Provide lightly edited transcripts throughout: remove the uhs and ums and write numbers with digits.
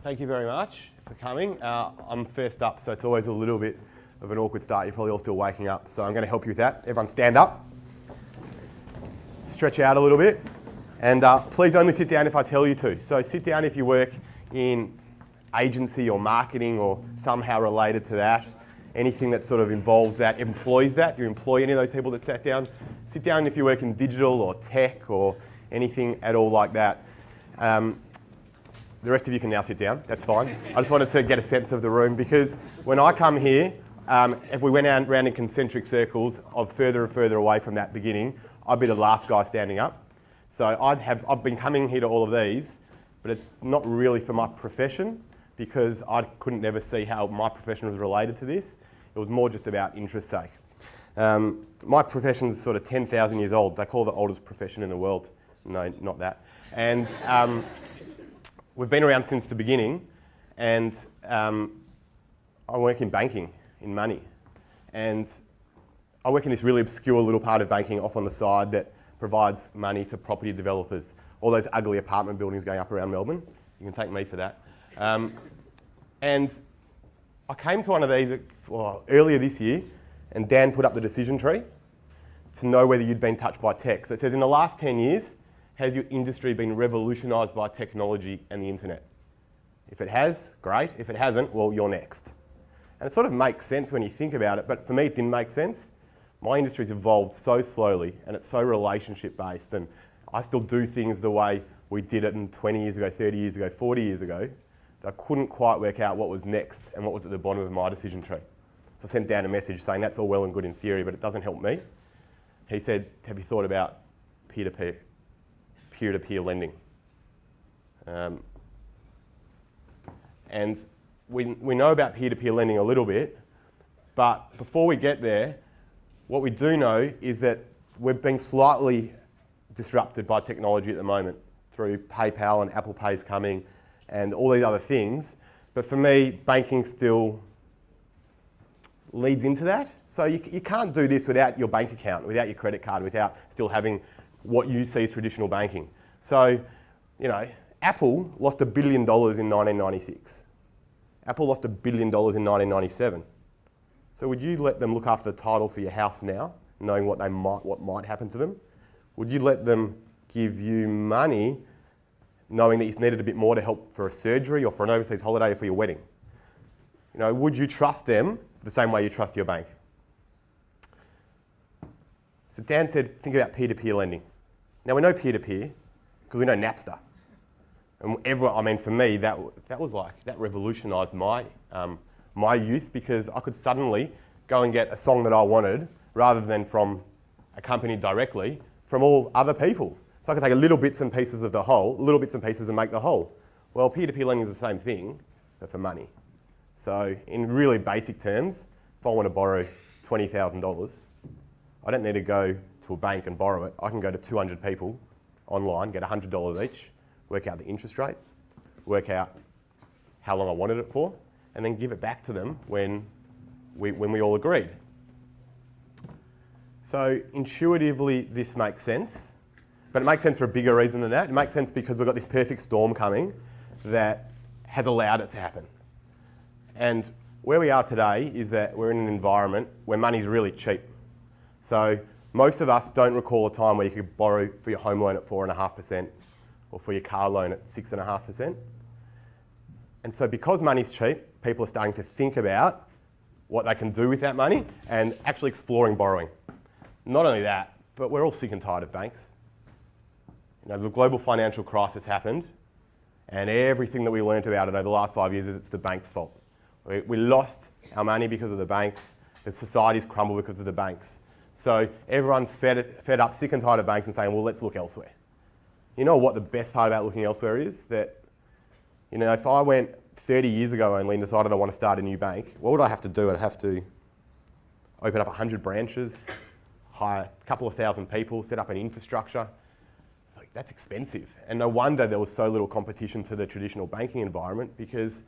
Thank you very much for coming. I'm first up, so it's always a little bit of an awkward start. You're probably all still waking up, so I'm going to help you with that. Everyone stand up, stretch out a little bit, and please only sit down if I tell you to. So sit down if you work in agency or marketing or somehow related to that. Anything that sort of involves that, employs that. You employ any of those people that sat down. Sit down if you work in digital or tech or anything at all like that. The rest of you can now sit down, that's fine. I just wanted to get a sense of the room because when I come here, if we went around in concentric circles of further and further away from that beginning, I'd be the last guy standing up. So I've been coming here to all of these, but it's not really for my profession because I couldn't ever see how my profession was related to this. It was more just about interest's sake. My profession's sort of 10,000 years old. They call it the oldest profession in the world. No, not that. And we've been around since the beginning, and I work in banking, in money. And I work in this really obscure little part of banking off on the side that provides money to property developers. All those ugly apartment buildings going up around Melbourne. You can thank me for that. And I came to one of these earlier this year, and Dan put up the decision tree to know whether you'd been touched by tech. So it says, in the last 10 years, has your industry been revolutionised by technology and the internet? If it has, great. If it hasn't, well, you're next. And it sort of makes sense when you think about it, but for me it didn't make sense. My industry's evolved so slowly and it's so relationship based, and I still do things the way we did it 20 years ago, 30 years ago, 40 years ago, that I couldn't quite work out what was next and what was at the bottom of my decision tree. So I sent Dan a message saying that's all well and good in theory, but it doesn't help me. He said, have you thought about peer-to-peer lending? And we know about peer-to-peer lending a little bit, but before we get there, what we do know is that we're being slightly disrupted by technology at the moment through PayPal and Apple Pay's coming and all these other things. But for me, banking still leads into that. So you can't do this without your bank account, without your credit card, without still having what you see as traditional banking. So, you know, Apple lost $1 billion in 1996. Apple lost $1 billion in 1997. So would you let them look after the title for your house now, knowing what might happen to them? Would you let them give you money, knowing that you needed a bit more to help for a surgery or for an overseas holiday or for your wedding? You know, would you trust them the same way you trust your bank? So Dan said, think about peer-to-peer lending. Now we know peer-to-peer because we know Napster. And everyone, I mean, for me, that revolutionised my youth because I could suddenly go and get a song that I wanted rather than from a company directly, from all other people. So I could take a little bits and pieces of the whole, little bits and pieces and make the whole. Well, peer-to-peer lending is the same thing, but for money. So in really basic terms, if I want to borrow $20,000, I don't need to go to a bank and borrow it. I can go to 200 people online, get $100 each, work out the interest rate, work out how long I wanted it for, and then give it back to them when we all agreed. So intuitively, this makes sense, but it makes sense for a bigger reason than that. It makes sense because we've got this perfect storm coming that has allowed it to happen. And where we are today is that we're in an environment where money's really cheap. So most of us don't recall a time where you could borrow for your home loan at 4.5% or for your car loan at 6.5%. And so because money's cheap, people are starting to think about what they can do with that money and actually exploring borrowing. Not only that, but we're all sick and tired of banks. You know, the global financial crisis happened and everything that we learnt about it over the last 5 years is it's the bank's fault. We lost our money because of the banks. The society's crumbled because of the banks. So everyone's fed up, sick and tired of banks and saying, well, let's look elsewhere. You know what the best part about looking elsewhere is? That, you know, if I went 30 years ago only and decided I want to start a new bank, what would I have to do? I'd have to open up 100 branches, hire a couple of thousand people, set up an infrastructure. Like, that's expensive. And no wonder there was so little competition to the traditional banking environment because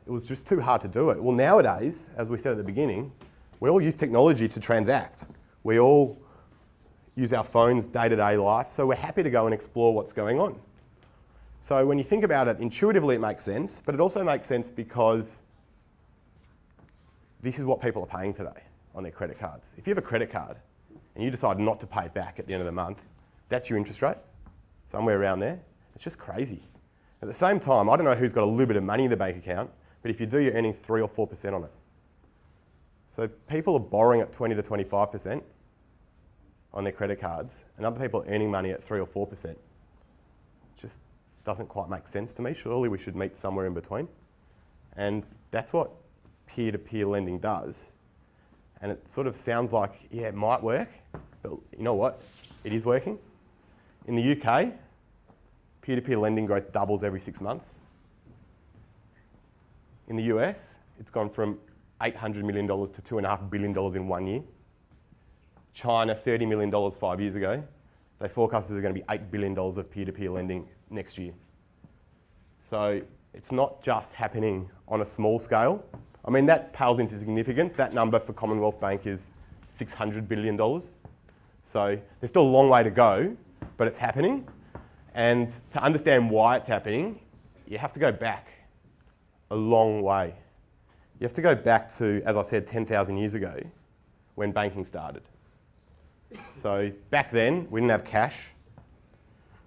it was just too hard to do it. Well, nowadays, as we said at the beginning, we all use technology to transact. We all use our phones day-to-day life, so we're happy to go and explore what's going on. So when you think about it, intuitively it makes sense, but it also makes sense because this is what people are paying today on their credit cards. If you have a credit card and you decide not to pay it back at the end of the month, that's your interest rate, somewhere around there. It's just crazy. At the same time, I don't know who's got a little bit of money in the bank account, but if you do, you're earning 3 or 4% on it. So people are borrowing at 20 to 25% on their credit cards, and other people are earning money at 3 or 4%. It just doesn't quite make sense to me. Surely we should meet somewhere in between. And that's what peer-to-peer lending does. And it sort of sounds like, yeah, it might work, but you know what? It is working. In the UK, peer-to-peer lending growth doubles every 6 months. In the US, it's gone from $800 million to $2.5 billion in 1 year. China, $30 million 5 years ago. They forecast there's going to be $8 billion of peer-to-peer lending next year. So it's not just happening on a small scale. I mean, that pales into significance. That number for Commonwealth Bank is $600 billion. So there's still a long way to go, but it's happening. And to understand why it's happening, you have to go back a long way. You have to go back to, as I said, 10,000 years ago when banking started. So back then, we didn't have cash,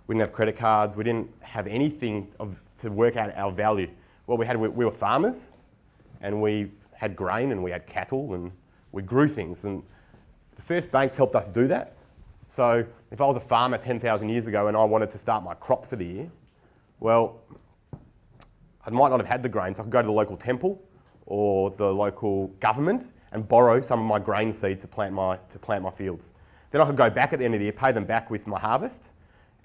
we didn't have credit cards, we didn't have anything to work out our value. What we had, we were farmers, and we had grain and we had cattle and we grew things. And the first banks helped us do that. So if I was a farmer 10,000 years ago and I wanted to start my crop for the year, well, I might not have had the grain, so I could go to the local temple or the local government and borrow some of my grain seed to plant my fields. Then I could go back at the end of the year, pay them back with my harvest,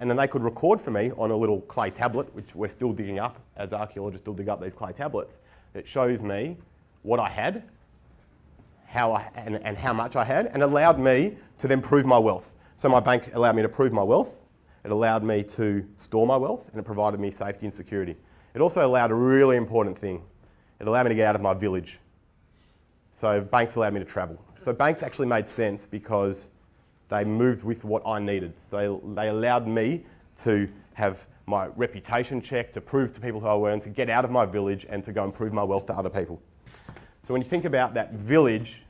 and then they could record for me on a little clay tablet, which we're still digging up, as archaeologists still dig up these clay tablets. It shows me what I had, and how much I had, and allowed me to then prove my wealth. So my bank allowed me to prove my wealth, it allowed me to store my wealth, and it provided me safety and security. It also allowed a really important thing. It allowed me to get out of my village. So banks allowed me to travel. So banks actually made sense because they moved with what I needed. So they allowed me to have my reputation checked, to prove to people who I were, and to get out of my village and to go and prove my wealth to other people. So when you think about that village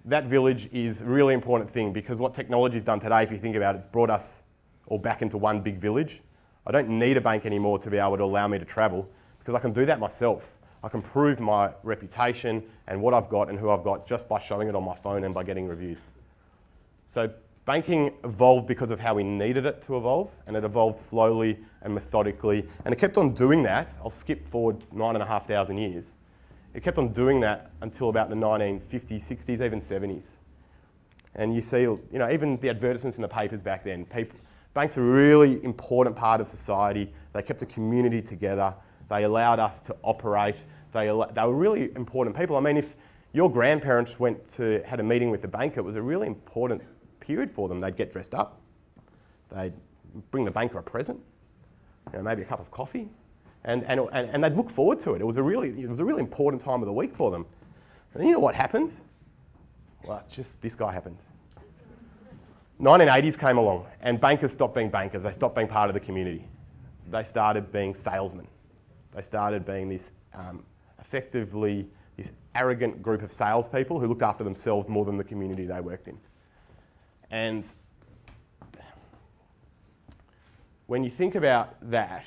is a really important thing because what technology's done today, if you think about it, it's brought us all back into one big village. I don't need a bank anymore to be able to allow me to travel because I can do that myself. I can prove my reputation and what I've got and who I've got just by showing it on my phone and by getting reviewed. So banking evolved because of how we needed it to evolve, and it evolved slowly and methodically, and it kept on doing that. I'll skip forward 9,500 years. It kept on doing that until about the 1950s, 60s, even 70s. And you see, even the advertisements in the papers back then, banks are a really important part of society. They kept a community together. They allowed us to operate. They were really important people. I mean, if your grandparents had a meeting with the bank, it was a really important period for them. They'd get dressed up. They'd bring the banker a present, maybe a cup of coffee, and they'd look forward to it. It was a really important time of the week for them. And you know what happened? Well, just this guy happened. 1980s came along, and bankers stopped being bankers. They stopped being part of the community. They started being salesmen. They started being this effectively this arrogant group of salespeople who looked after themselves more than the community they worked in. And when you think about that,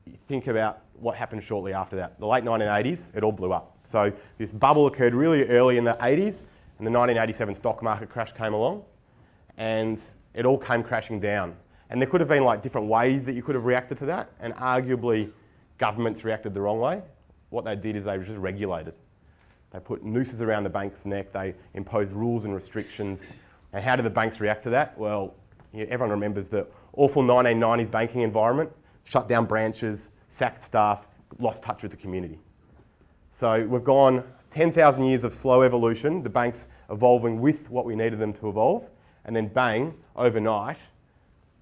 you think about what happened shortly after that. The late 1980s, it all blew up. So this bubble occurred really early in the 80s, and the 1987 stock market crash came along, and it all came crashing down. And there could have been different ways that you could have reacted to that, and arguably governments reacted the wrong way. What they did is they just regulated. They put nooses around the bank's neck, they imposed rules and restrictions. And how did the banks react to that? Well, everyone remembers the awful 1990s banking environment, shut down branches, sacked staff, lost touch with the community. So we've gone 10,000 years of slow evolution, the banks evolving with what we needed them to evolve, and then bang, overnight,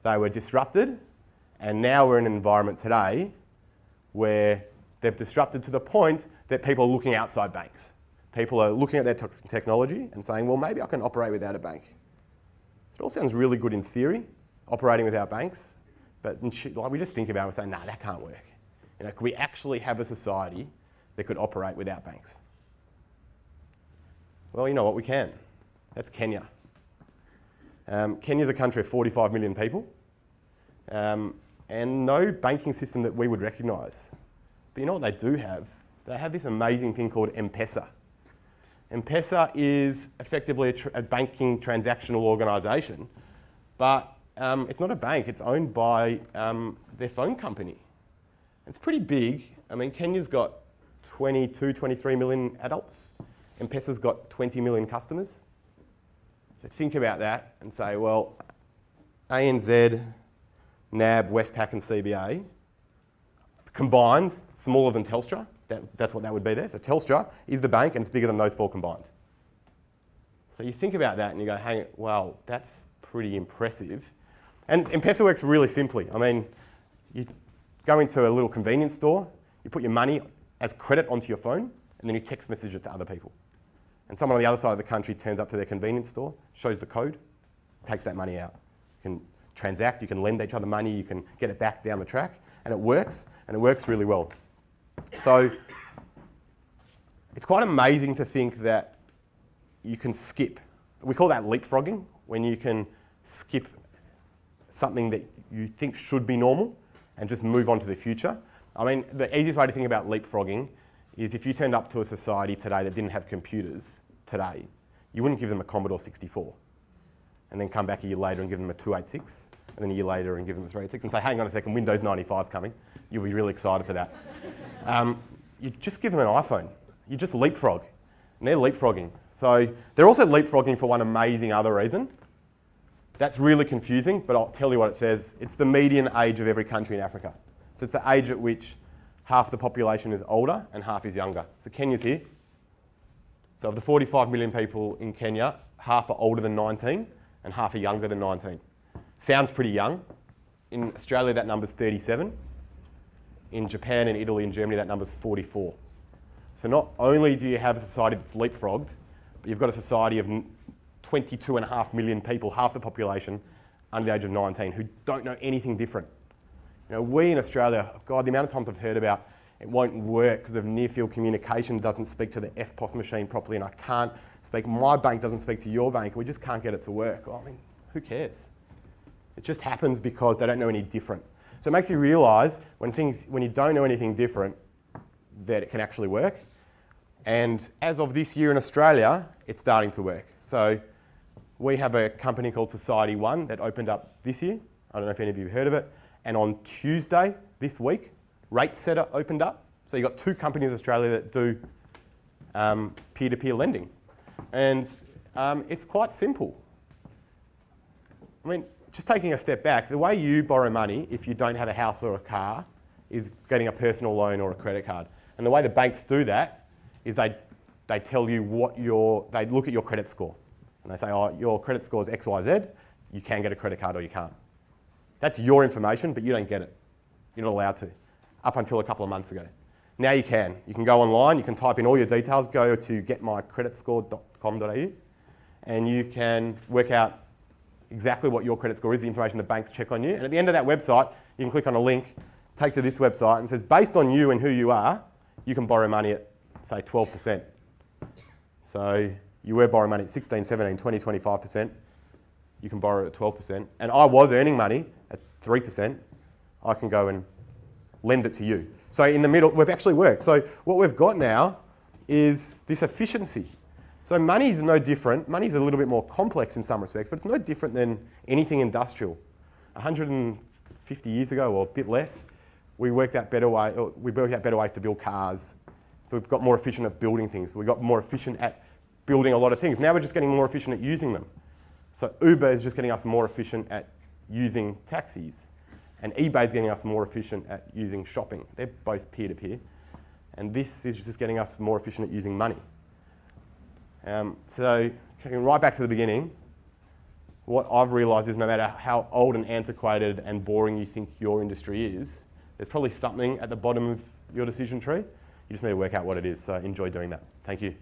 they were disrupted, and now we're in an environment today where they've disrupted to the point that people are looking outside banks. People are looking at their technology and saying, well, maybe I can operate without a bank. So it all sounds really good in theory, operating without banks, But we just think about it and say, nah, that can't work. Could we actually have a society that could operate without banks? Well, you know what, we can. That's Kenya. Kenya's a country of 45 million people, and no banking system that we would recognise. But you know what they do have? They have this amazing thing called M-Pesa. M-Pesa is effectively a banking transactional organisation, but it's not a bank, it's owned by their phone company. It's pretty big. I mean, Kenya's got 22, 23 million adults. M-Pesa's got 20 million customers. So think about that and say, well, ANZ, NAB, Westpac and CBA, combined, smaller than Telstra. That's what that would be there. So Telstra is the bank and it's bigger than those four combined. So you think about that and you go, hey, wow, that's pretty impressive. And M-Pesa works really simply. I mean, you go into a little convenience store, you put your money as credit onto your phone, and then you text message it to other people. And someone on the other side of the country turns up to their convenience store, shows the code, takes that money out. You can transact, you can lend each other money, you can get it back down the track, and it works really well. So it's quite amazing to think that you can skip. We call that leapfrogging, when you can skip something that you think should be normal and just move on to the future. I mean, the easiest way to think about leapfrogging is if you turned up to a society today that didn't have computers today, you wouldn't give them a Commodore 64 and then come back a year later and give them a 286 and then a year later and give them a 386 and say, hang on a second, Windows 95's coming. You'll be really excited for that. You just give them an iPhone. You just leapfrog. And they're leapfrogging. So they're also leapfrogging for one amazing other reason. That's really confusing, but I'll tell you what it says. It's the median age of every country in Africa. So it's the age at which half the population is older and half is younger. So Kenya's here. So of the 45 million people in Kenya, half are older than 19 and half are younger than 19. Sounds pretty young. In Australia, that number's 37. In Japan and Italy and Germany, that number's 44. So not only do you have a society that's leapfrogged, but you've got a society of 22.5 million people, half the population, under the age of 19, who don't know anything different. We in Australia, God, the amount of times I've heard about it won't work because of near-field communication doesn't speak to the FPOS machine properly and I can't speak, my bank doesn't speak to your bank, we just can't get it to work. Well, I mean, who cares? It just happens because they don't know any different. So it makes you realise when you don't know anything different, that it can actually work. And as of this year in Australia, it's starting to work. So we have a company called Society One that opened up this year. I don't know if any of you have heard of it. And on Tuesday this week, RateSetter opened up. So you've got two companies in Australia that do peer-to-peer lending. And it's quite simple. I mean, just taking a step back, the way you borrow money if you don't have a house or a car is getting a personal loan or a credit card. And the way the banks do that is they tell you they look at your credit score. And they say, oh, your credit score is XYZ, you can get a credit card or you can't. That's your information, but you don't get it. You're not allowed to, up until a couple of months ago. Now you can. You can go online, you can type in all your details, go to getmycreditscore.com.au, and you can work out exactly what your credit score is, the information the banks check on you. And at the end of that website, you can click on a link, takes you to this website and says, based on you and who you are, you can borrow money at, say, 12%. So you were borrowing money at 16, 17, 20, 25%. You can borrow at 12%. And I was earning money at 3%. I can go and lend it to you. So in the middle, we've actually worked. So what we've got now is this efficiency. So money is no different. Money is a little bit more complex in some respects, but it's no different than anything industrial. 150 years ago, or a bit less, we built out better ways to build cars. So we've got more efficient at building things. We got more efficient at building a lot of things. Now we're just getting more efficient at using them. So Uber is just getting us more efficient at using taxis. And eBay is getting us more efficient at using shopping. They're both peer-to-peer. And this is just getting us more efficient at using money. So right back to the beginning, what I've realised is no matter how old and antiquated and boring you think your industry is, there's probably something at the bottom of your decision tree. You just need to work out what it is. So enjoy doing that. Thank you.